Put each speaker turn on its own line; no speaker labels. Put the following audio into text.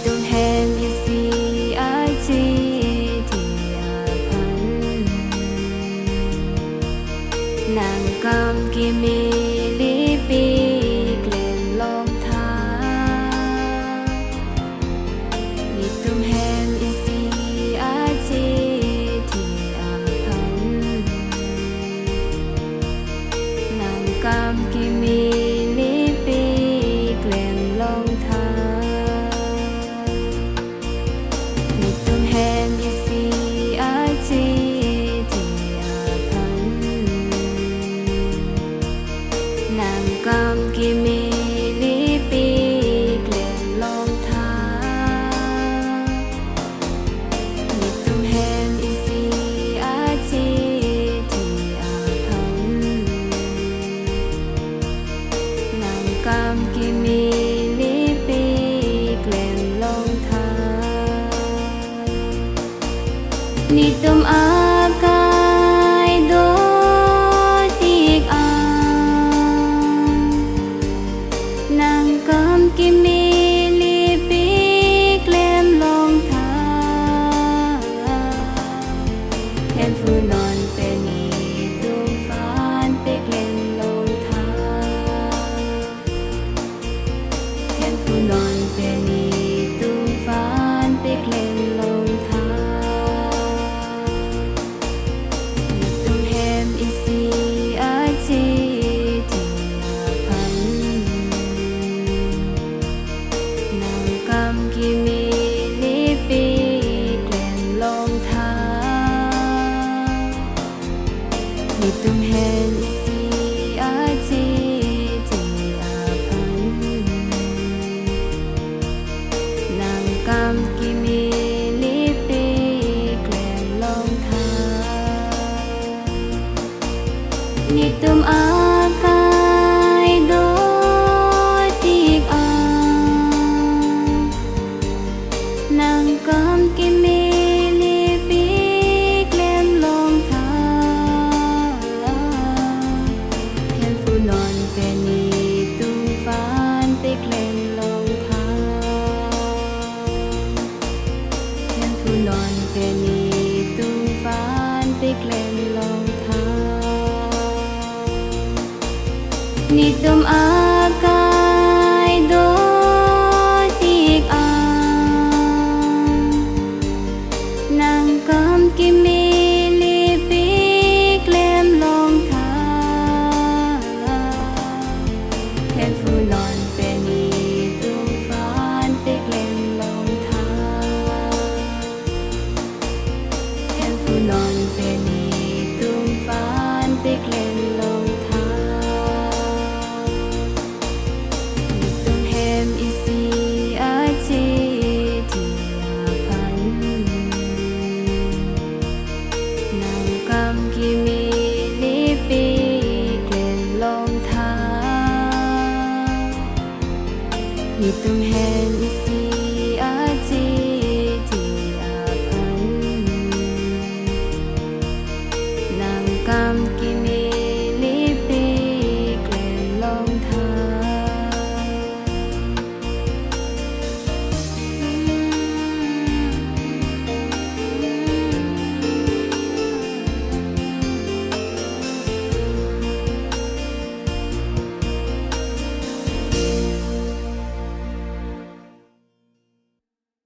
tung hem isi aji tiapan nàng cam kimi lipi glen long tha mi tung hem isi aji tiapan nàng cam kimi lipi glen long tha mi tung hem isi aji tiapan nàng cam kimi lipi glen long tha mi tung hem isi aji tiapan nàng cam kimi lipi glen long tha ni tum akai do tik a nàng cam kimi lipi glen long tha hen phu non pe ni tum fan pe glen long tha hen phu non pe ni tum fan pe glen long tha mi tum hem isi aji tiapan nàng cam kimi lipi glen long tha mi tum hem isi aji tiapan nàng cam kimi lipi glen long tha ni tum akai do tik a nàng cam kimi lipi glen long tha hen phu non pe ni tum fan pe glen long tha hen phu non pe ni tum fan pe glen long tha ni tum akai do tik a nàng cam kimi lipi glen long tha hen phu non pe ni tum fan pe glen long tha hen phu non pe ni tum fan pe glen long tha mi tum hem isi aji tiapan nàng cam kimi lipi glen long tha mi tum hem isi aji tiapan nàng cam kimi